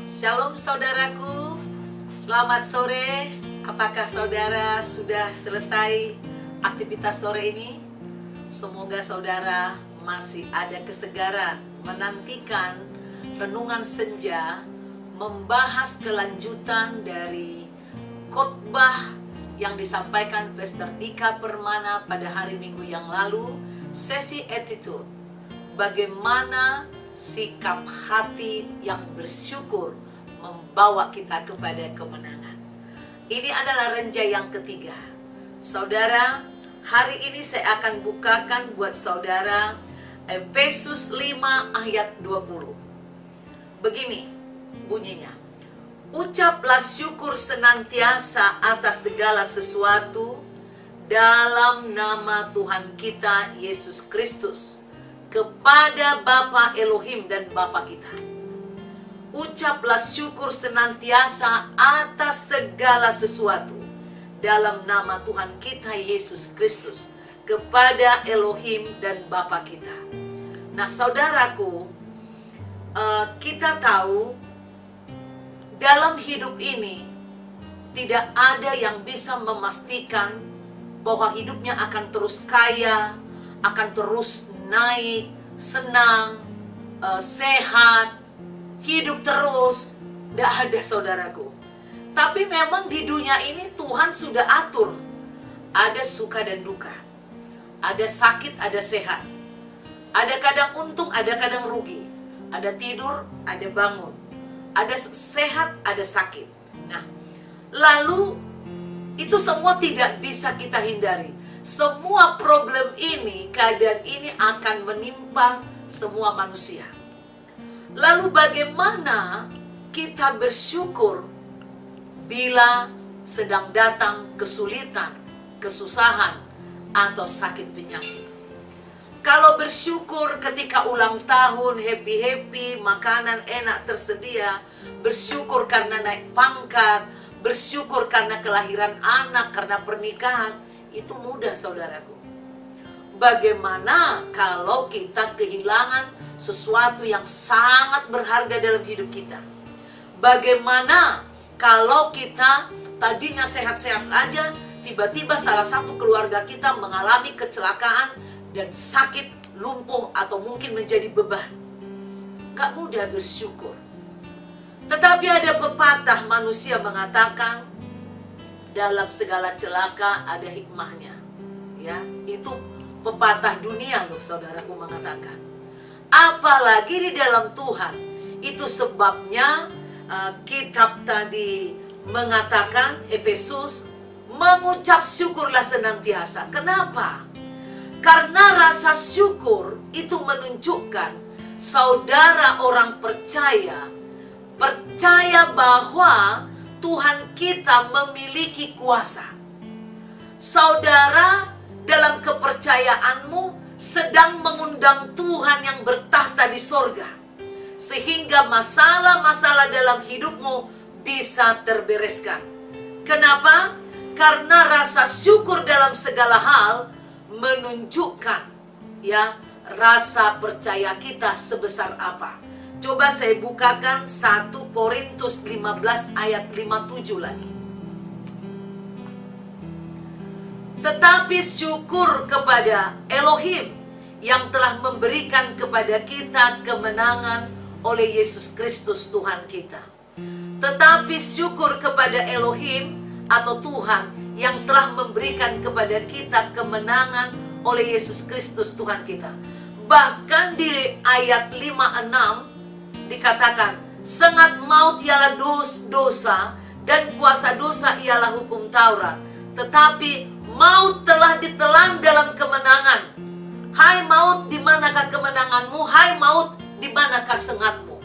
Shalom saudaraku, selamat sore. Apakah saudara sudah selesai aktivitas sore ini? Semoga saudara masih ada kesegaran menantikan renungan senja, membahas kelanjutan dari khotbah yang disampaikan Pastor Dika Permana pada hari Minggu yang lalu, sesi attitude. Bagaimana sikap hati yang bersyukur membawa kita kepada kemenangan. Ini adalah renja yang ketiga. Saudara, hari ini saya akan bukakan buat saudara Efesus 5 ayat 20. Begini bunyinya. Ucaplah syukur senantiasa atas segala sesuatu dalam nama Tuhan kita Yesus Kristus kepada Bapa Elohim dan Bapa kita. Ucaplah syukur senantiasa atas segala sesuatu dalam nama Tuhan kita Yesus Kristus kepada Elohim dan Bapa kita. Nah saudaraku, kita tahu dalam hidup ini tidak ada yang bisa memastikan bahwa hidupnya akan terus kaya, akan terus naik, senang, sehat, hidup terus. Tidak ada saudaraku. Tapi memang di dunia ini Tuhan sudah atur. Ada suka dan duka. Ada sakit, ada sehat. Ada kadang untung, ada kadang rugi. Ada tidur, ada bangun. Ada sehat, ada sakit. Nah, lalu itu semua tidak bisa kita hindari. Semua problem ini, keadaan ini akan menimpa semua manusia. Lalu bagaimana kita bersyukur bila sedang datang kesulitan, kesusahan, atau sakit penyakit? Kalau bersyukur ketika ulang tahun, happy-happy, makanan enak tersedia, bersyukur karena naik pangkat, bersyukur karena kelahiran anak, karena pernikahan, itu mudah saudaraku. Bagaimana kalau kita kehilangan sesuatu yang sangat berharga dalam hidup kita? Bagaimana kalau kita tadinya sehat-sehat saja, tiba-tiba salah satu keluarga kita mengalami kecelakaan dan sakit, lumpuh, atau mungkin menjadi beban? Gak mudah bersyukur. Tetapi ada pepatah manusia mengatakan, dalam segala celaka ada hikmahnya. Ya, itu pepatah dunia loh saudaraku mengatakan. Apalagi di dalam Tuhan. Itu sebabnya kitab tadi mengatakan Efesus, mengucap syukurlah senantiasa. Kenapa? Karena rasa syukur itu menunjukkan saudara orang percaya bahwa Tuhan kita memiliki kuasa. Saudara dalam kepercayaanmu sedang mengundang Tuhan yang bertahta di sorga, sehingga masalah-masalah dalam hidupmu bisa terbereskan. Kenapa? Karena rasa syukur dalam segala hal menunjukkan ya rasa percaya kita sebesar apa. Coba saya bukakan 1 Korintus 15 ayat 57 lagi. Tetapi syukur kepada Elohim yang telah memberikan kepada kita kemenangan oleh Yesus Kristus Tuhan kita. Tetapi syukur kepada Elohim atau Tuhan yang telah memberikan kepada kita kemenangan oleh Yesus Kristus Tuhan kita. Bahkan di ayat 5-6 dikatakan, sengat maut ialah dosa dan kuasa dosa ialah hukum Taurat. Tetapi maut telah ditelan dalam kemenangan. Hai maut, di manakah kemenanganmu? Hai maut, di manakah sengatmu?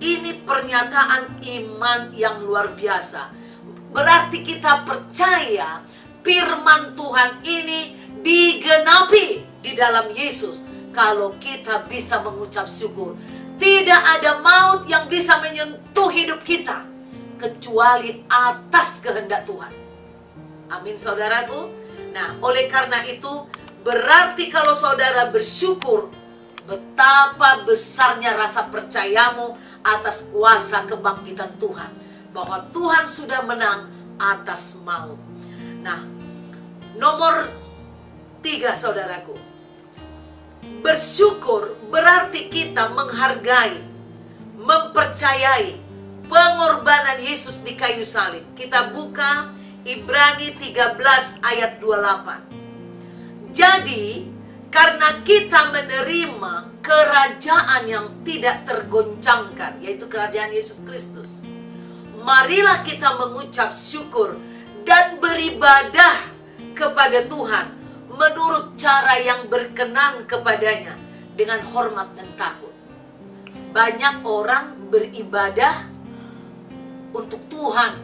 Ini pernyataan iman yang luar biasa. Berarti kita percaya firman Tuhan ini digenapi di dalam Yesus. Kalau kita bisa mengucap syukur, tidak ada maut yang bisa menyentuh hidup kita kecuali atas kehendak Tuhan. Amin saudaraku. Nah, oleh karena itu berarti kalau saudara bersyukur, betapa besarnya rasa percayamu atas kuasa kebangkitan Tuhan, bahwa Tuhan sudah menang atas maut. Nah, nomor 3 saudaraku, bersyukur berarti kita menghargai, mempercayai pengorbanan Yesus di kayu salib. Kita buka Ibrani 13 ayat 28. Jadi, karena kita menerima kerajaan yang tidak tergoncangkan, yaitu kerajaan Yesus Kristus, marilah kita mengucap syukur dan beribadah kepada Tuhan menurut cara yang berkenan kepadanya dengan hormat dan takut. Banyak orang beribadah untuk Tuhan.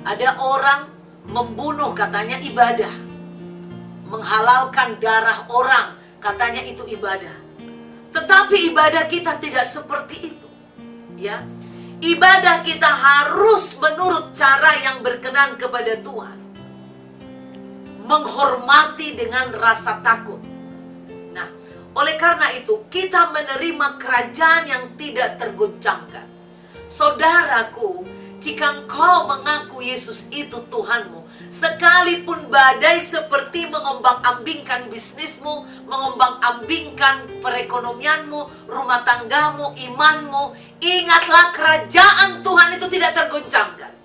Ada orang membunuh, katanya ibadah. Menghalalkan darah orang, katanya itu ibadah. Tetapi ibadah kita tidak seperti itu. Ya, ibadah kita harus menurut cara yang berkenan kepada Tuhan. Menghormati dengan rasa takut. Nah, oleh karena itu kita menerima kerajaan yang tidak tergoncangkan. Saudaraku, jika engkau mengaku Yesus itu Tuhanmu, sekalipun badai seperti mengombang-ambingkan bisnismu, mengombang-ambingkan perekonomianmu, rumah tanggamu, imanmu, ingatlah kerajaan Tuhan itu tidak tergoncangkan.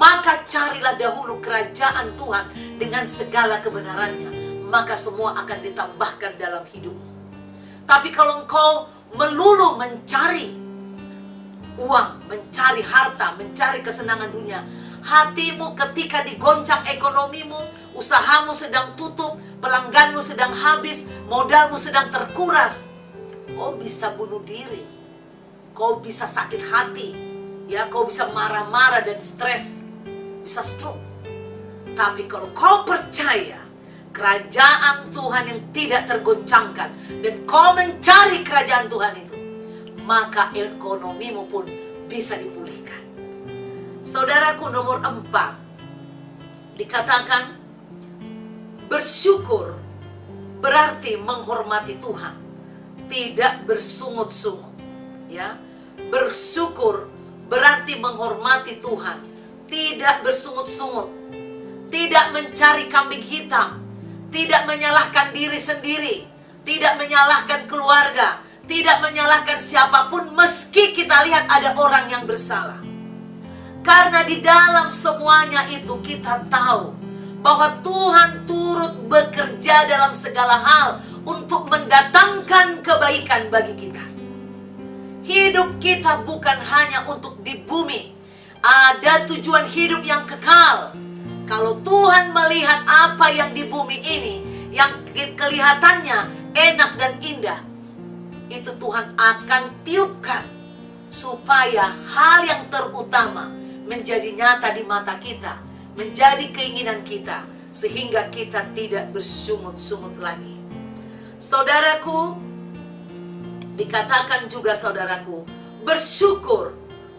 Maka carilah dahulu kerajaan Tuhan dengan segala kebenarannya, maka semua akan ditambahkan dalam hidupmu. Tapi kalau engkau melulu mencari uang, mencari harta, mencari kesenangan dunia, hatimu ketika digoncang ekonomimu, usahamu sedang tutup, pelangganmu sedang habis, modalmu sedang terkuras, kau bisa bunuh diri, kau bisa sakit hati, ya, kau bisa marah-marah dan stres, bisa stroke. Tapi kalau kau percaya kerajaan Tuhan yang tidak tergoncangkan dan kau mencari kerajaan Tuhan itu, maka ekonomimu pun bisa dipulihkan. Saudaraku, nomor 4 dikatakan bersyukur berarti menghormati Tuhan, tidak bersungut-sungut. Ya, bersyukur berarti menghormati Tuhan, tidak bersungut-sungut, tidak mencari kambing hitam, tidak menyalahkan diri sendiri, tidak menyalahkan keluarga, tidak menyalahkan siapapun meski kita lihat ada orang yang bersalah. Karena di dalam semuanya itu kita tahu bahwa Tuhan turut bekerja dalam segala hal untuk mendatangkan kebaikan bagi kita. Hidup kita bukan hanya untuk di bumi, ada tujuan hidup yang kekal. Kalau Tuhan melihat apa yang di bumi ini, yang kelihatannya enak dan indah, itu Tuhan akan tiupkan supaya hal yang terutama menjadi nyata di mata kita, menjadi keinginan kita, sehingga kita tidak bersungut-sungut lagi. Saudaraku, dikatakan juga saudaraku, bersyukur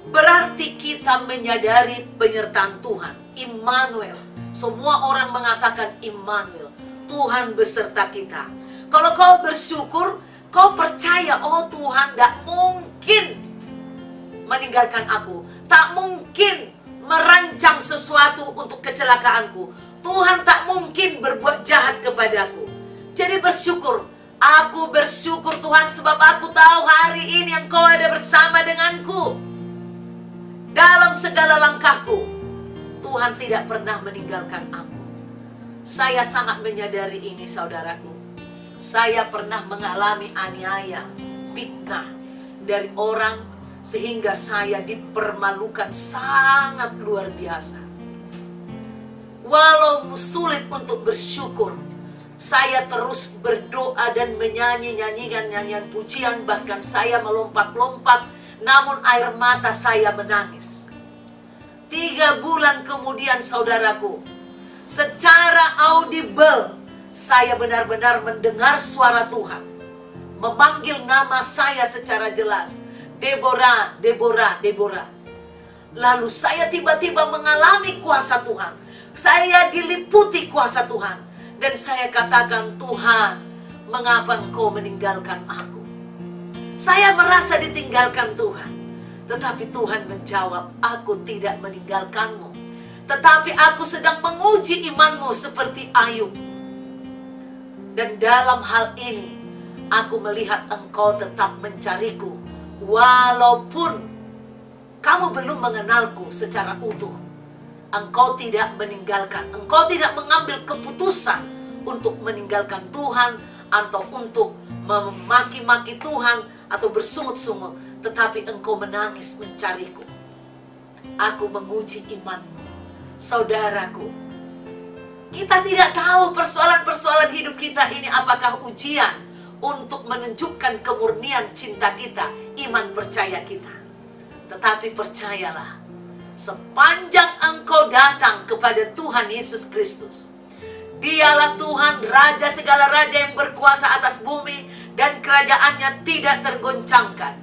berarti kita menyadari penyertaan Tuhan, Immanuel. Semua orang mengatakan Immanuel, Tuhan beserta kita. Kalau kau bersyukur, kau percaya, oh Tuhan tak mungkin meninggalkan aku, tak mungkin merancang sesuatu untuk kecelakaanku, Tuhan tak mungkin berbuat jahat kepadaku. Jadi bersyukur, aku bersyukur Tuhan sebab aku tahu hari ini Engkau ada bersama denganku. Dalam segala langkahku, Tuhan tidak pernah meninggalkan aku. Saya sangat menyadari ini saudaraku. Saya pernah mengalami aniaya, fitnah dari orang sehingga saya dipermalukan sangat luar biasa. Walau sulit untuk bersyukur, saya terus berdoa dan menyanyi-nyanyikan nyanyian pujian, bahkan saya melompat-lompat, namun air mata saya menangis. 3 bulan kemudian saudaraku, secara audible, saya benar-benar mendengar suara Tuhan memanggil nama saya secara jelas, Deborah, Deborah, Deborah. Lalu saya tiba-tiba mengalami kuasa Tuhan. Saya diliputi kuasa Tuhan. Dan saya katakan, Tuhan, mengapa engkau meninggalkan aku? Saya merasa ditinggalkan Tuhan. Tetapi Tuhan menjawab, aku tidak meninggalkanmu, tetapi aku sedang menguji imanmu seperti Ayub. Dan dalam hal ini, aku melihat engkau tetap mencariku, walaupun kamu belum mengenalku secara utuh. Engkau tidak meninggalkan, engkau tidak mengambil keputusan untuk meninggalkan Tuhan, atau untuk memaki-maki Tuhan, atau bersungut-sungut, tetapi engkau menangis mencariku. Aku menguji imanmu. Saudaraku, kita tidak tahu persoalan-persoalan hidup kita ini apakah ujian untuk menunjukkan kemurnian cinta kita, iman percaya kita. Tetapi percayalah, sepanjang engkau datang kepada Tuhan Yesus Kristus, Dialah Tuhan, Raja segala raja yang berkuasa atas bumi, dan kerajaannya tidak tergoncangkan.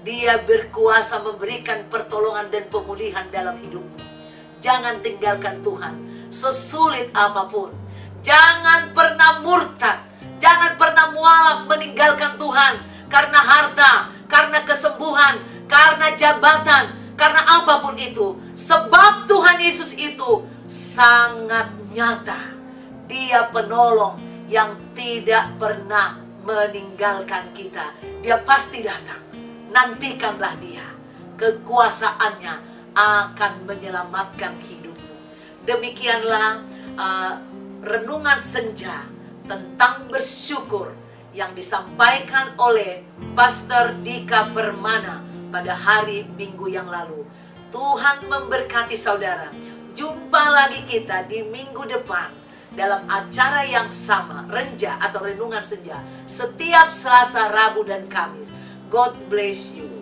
Dia berkuasa memberikan pertolongan dan pemulihan dalam hidupmu. Jangan tinggalkan Tuhan, sesulit apapun. Jangan pernah murtad, jangan pernah mualaf meninggalkan Tuhan karena harta, karena kesembuhan, karena jabatan, karena apapun itu. Sebab Tuhan Yesus itu sangat nyata. Dia penolong yang tidak pernah meninggalkan kita. Dia pasti datang. Nantikanlah dia. Kekuasaannya akan menyelamatkan hidupmu. Demikianlah renungan senja tentang bersyukur yang disampaikan oleh Pastor Dika Permana pada hari Minggu yang lalu. Tuhan memberkati saudara. Jumpa lagi kita di minggu depan dalam acara yang sama, Renja atau Renungan Senja, setiap Selasa, Rabu, dan Kamis. God bless you.